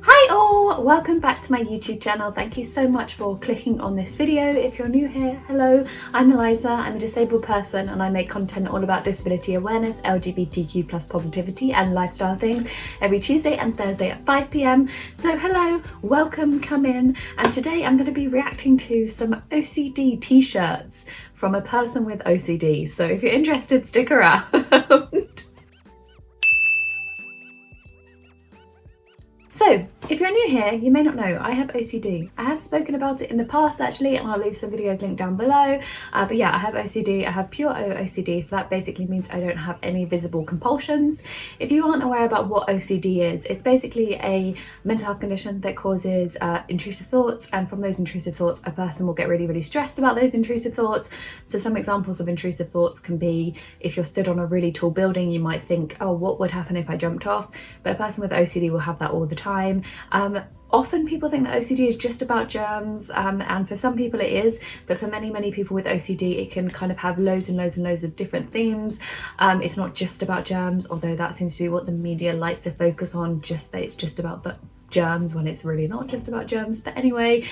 Hi all, welcome back to my YouTube channel. Thank you so much for clicking on this video. If you're new here, hello, I'm Eliza. I'm a disabled person and I make content all about disability awareness, LGBTQ+ positivity and lifestyle things every Tuesday and Thursday at 5 p.m. So hello, welcome, come in. And today I'm going to be reacting to some OCD T-shirts from a person with OCD. So if you're interested, stick around. So, if you're new here, you may not know, I have OCD. I have spoken about it in the past actually, and I'll leave some videos linked down below. But yeah, I have OCD, I have pure OCD, so that basically means I don't have any visible compulsions. If you aren't aware about what OCD is, it's basically a mental health condition that causes intrusive thoughts, and from those intrusive thoughts, a person will get really, really stressed about those intrusive thoughts. So some examples of intrusive thoughts can be, if you're stood on a really tall building, you might think, oh, what would happen if I jumped off? But a person with OCD will have that all the time. Often people think that OCD is just about germs, and for some people it is, but for many people with OCD it can kind of have loads and loads of different themes. It's not just about germs, although that seems to be what the media likes to focus on, just that it's just about the germs when it's really not just about germs. But anyway,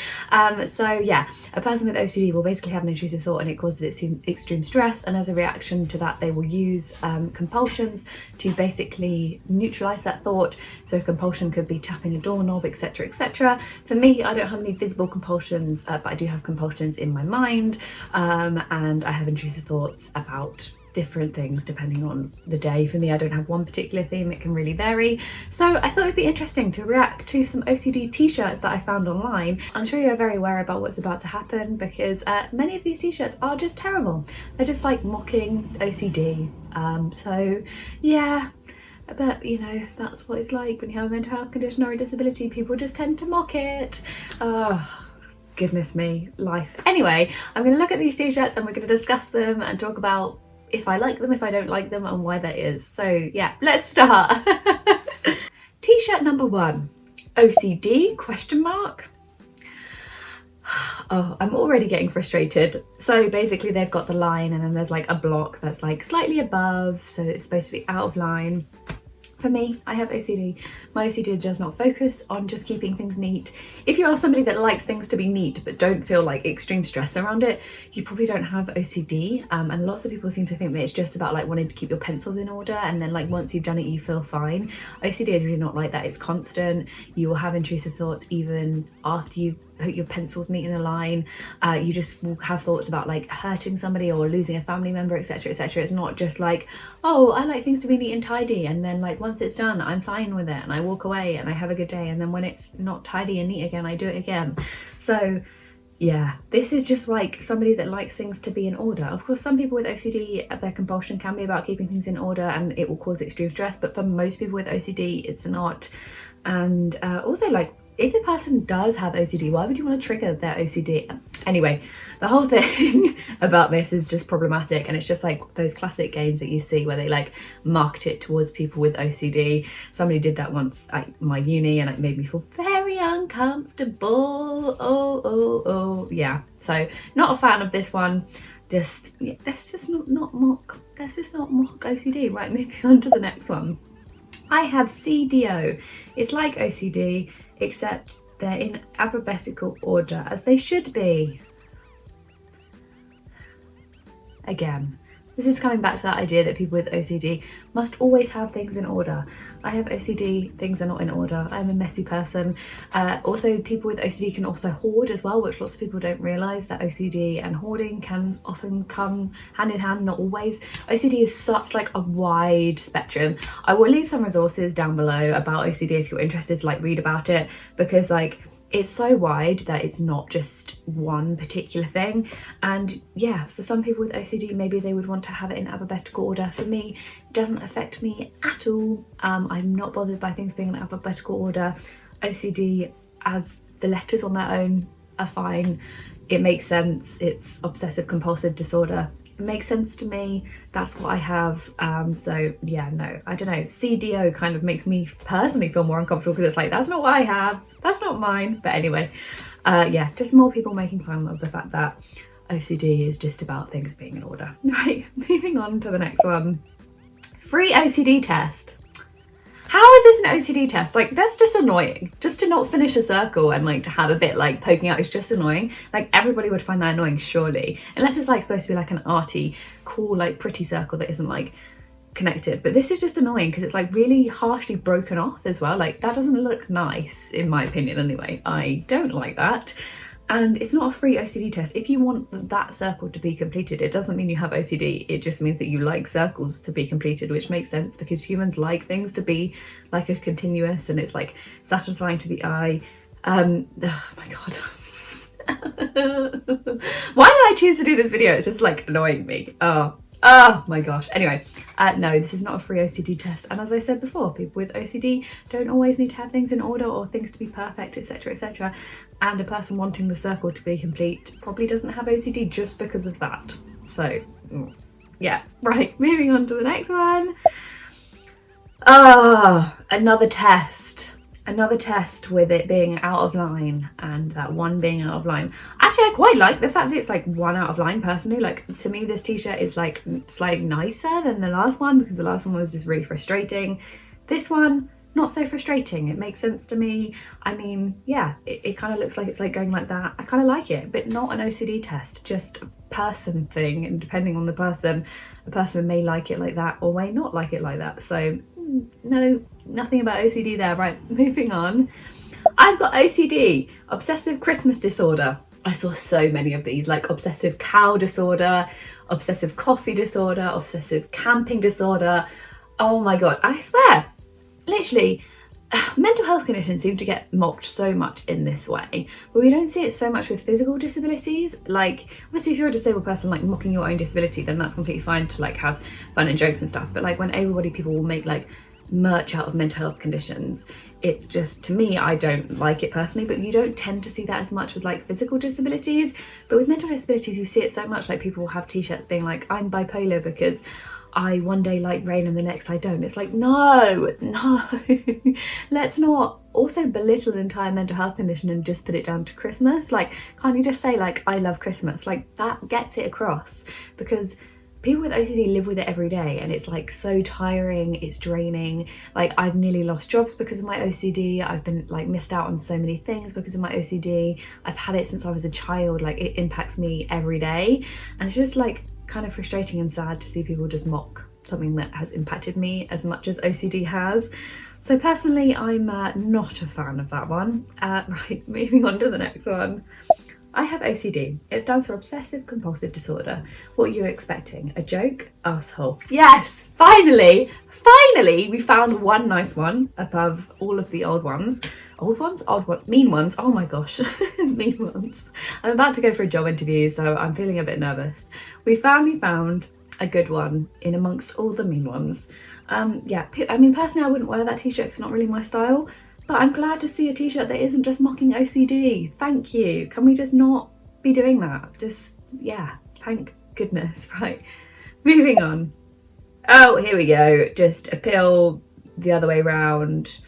so yeah, a person with OCD will basically have an intrusive thought and it causes extreme stress, and as a reaction to that they will use compulsions to basically neutralize that thought. So compulsion could be tapping a doorknob, etc. For me, I don't have any visible compulsions, but I do have compulsions in my mind, and I have intrusive thoughts about different things depending on the day. For me, I don't have one particular theme, it can really vary. So I thought it'd be interesting to react to some OCD t-shirts that I found online. I'm sure you're very aware about what's about to happen, because many of these t-shirts are just terrible. They're just like mocking OCD. So yeah, but you know, that's what it's like when you have a mental health condition or a disability. People just tend to mock it. Goodness me, life. Anyway, I'm going to look at these t-shirts and we're going to discuss them and talk about if I like them, if I don't like them, and why that is. So yeah, let's start. T-shirt number 1, OCD question mark. Oh, I'm already getting frustrated. So basically they've got the line and then there's like a block that's like slightly above, so it's supposed to be out of line. For me, I have OCD. My OCD does not focus on just keeping things neat. If you are somebody that likes things to be neat but don't feel like extreme stress around it, you probably don't have OCD. And lots of people seem to think that it's just about like wanting to keep your pencils in order, and then like once you've done it you feel fine. OCD is really not like that. It's constant. You will have intrusive thoughts even after you've put your pencils neat in a line. You just will have thoughts about like hurting somebody or losing a family member, etc. It's not just like, oh, I like things to be neat and tidy, and then like once it's done I'm fine with it and I walk away and I have a good day, and then when it's not tidy and neat again I do it again. So yeah, this is just like somebody that likes things to be in order. Of course, some people with OCD, their compulsion can be about keeping things in order and it will cause extreme stress, but for most people with OCD it's not. And also, like, if the person does have OCD, why would you want to trigger their OCD? Anyway, the whole thing about this is just problematic, and it's just like those classic games that you see where they like market it towards people with OCD. Somebody did that once at my uni and it made me feel very uncomfortable. Oh yeah, so not a fan of this one. Just yeah, let's just not mock OCD. Right, moving on to the next one. I have CDO. It's like OCD, except they're in alphabetical order, as they should be. Again, this is coming back to that idea that people with OCD must always have things in order. I have OCD, things are not in order. I'm a messy person. Also, people with OCD can also hoard as well, which lots of people don't realise, that OCD and hoarding can often come hand in hand, not always. OCD is such like a wide spectrum. I will leave some resources down below about OCD if you're interested to like read about it, because like it's so wide that it's not just one particular thing. And yeah, for some people with OCD, maybe they would want to have it in alphabetical order. For me, it doesn't affect me at all. I'm not bothered by things being in alphabetical order. OCD, as the letters on their own, are fine. It makes sense. It's obsessive compulsive disorder. It makes sense to me. That's what I have. So yeah, no, I don't know. CDO kind of makes me personally feel more uncomfortable, because it's like, that's not what I have. That's not mine. But anyway, yeah, just more people making fun of the fact that OCD is just about things being in order. Right, moving on to the next one. Free OCD test. How is this an OCD test? Like, that's just annoying. Just to not finish a circle and like to have a bit like poking out is just annoying. Like, everybody would find that annoying, surely. Unless it's like supposed to be like an arty, cool, like pretty circle that isn't like connected. But this is just annoying because it's like really harshly broken off as well. Like, that doesn't look nice, in my opinion anyway. I don't like that. And it's not a free OCD test. If you want that circle to be completed, it doesn't mean you have OCD. It just means that you like circles to be completed, which makes sense because humans like things to be like a continuous and it's like satisfying to the eye. Oh my God. Why did I choose to do this video? It's just like annoying me. Oh my gosh. Anyway, no, this is not a free OCD test. And as I said before, people with OCD don't always need to have things in order or things to be perfect, etc., etc. And a person wanting the circle to be complete probably doesn't have OCD just because of that. So, yeah. Right, moving on to the next one. Another test. Another test with it being out of line and that one being out of line. Actually, I quite like the fact that it's like one out of line personally. Like, to me, this t-shirt is like slightly nicer than the last one because the last one was just really frustrating. This one, not so frustrating. It makes sense to me. I mean, yeah, it kind of looks like it's like going like that. I kind of like it, but not an OCD test, just a person thing. And depending on the person, a person may like it like that or may not like it like that. So no, nothing about OCD there. Right, moving on. I've got OCD, obsessive Christmas disorder. I saw so many of these, like obsessive cow disorder, obsessive coffee disorder, obsessive camping disorder. Oh my God, I swear, literally, mental health conditions seem to get mocked so much in this way, but we don't see it so much with physical disabilities. Like, obviously if you're a disabled person, like mocking your own disability, then that's completely fine to like have fun and jokes and stuff. But like when people will make like merch out of mental health conditions, it just, to me, I don't like it personally. But you don't tend to see that as much with like physical disabilities, but with mental disabilities you see it so much. Like people will have t-shirts being like, I'm bipolar because I one day like rain and the next I don't. It's like, no, let's not also belittle an entire mental health condition and just put it down to Christmas. Like, can't you just say like, I love Christmas? Like, that gets it across, because people with OCD live with it every day and it's like so tiring, it's draining. Like, I've nearly lost jobs because of my OCD. I've been like missed out on so many things because of my OCD. I've had it since I was a child. Like, it impacts me every day, and it's just like kind of frustrating and sad to see people just mock something that has impacted me as much as OCD has. So personally, I'm not a fan of that one. Right, moving on to the next one. I have OCD. It stands for Obsessive Compulsive Disorder. What are you expecting? A joke? Asshole. Yes, finally, we found one nice one above all of the old ones. Old ones? Odd ones? Mean ones? Oh my gosh, mean ones. I'm about to go for a job interview, so I'm feeling a bit nervous. We finally found a good one in amongst all the mean ones. Yeah, I mean, personally, I wouldn't wear that t-shirt because it's not really my style. But I'm glad to see a t-shirt that isn't just mocking OCD. Thank you. Can we just not be doing that? Just, yeah, thank goodness. Right, moving on. Oh, here we go. Just a pill the other way around.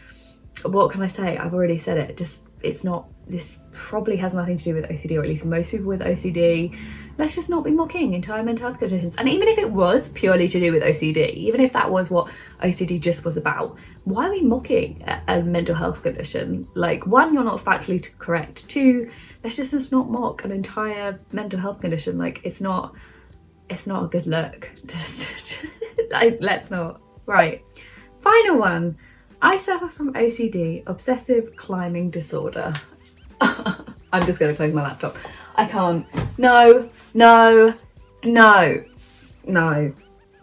What can I say? I've already said it. Just, it's not, this probably has nothing to do with OCD, or at least most people with OCD. Let's just not be mocking entire mental health conditions. And even if it was purely to do with OCD, even if that was what OCD just was about, why are we mocking a mental health condition? Like, one, you're not factually correct. Two, let's just not mock an entire mental health condition. Like, it's not a good look. Just like, let's not. Right, final one. I suffer from OCD, obsessive climbing disorder. I'm just gonna close my laptop. I can't. No.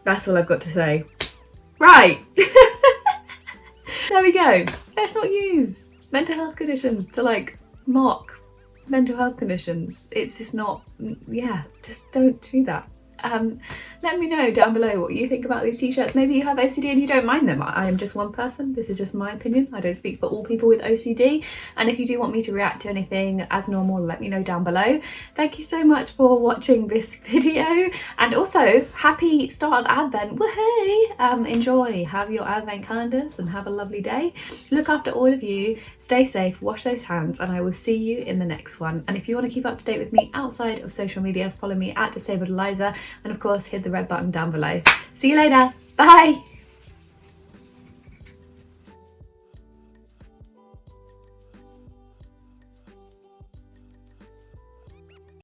That's all I've got to say. Right. There we go. Let's not use mental health conditions to like mock mental health conditions. It's just not, yeah, just don't do that. Let me know down below what you think about these t-shirts. Maybe you have OCD and you don't mind them. I am just one person. This is just my opinion. I don't speak for all people with OCD. And if you do want me to react to anything as normal, let me know down below. Thank you so much for watching this video, and also happy start of Advent. Woohoo! Enjoy, have your Advent calendars and have a lovely day. Look after all of you, stay safe, wash those hands, and I will see you in the next one. And if you want to keep up to date with me outside of social media, follow me at Disabled Eliza. And of course, hit the red button down below. See you later. Bye.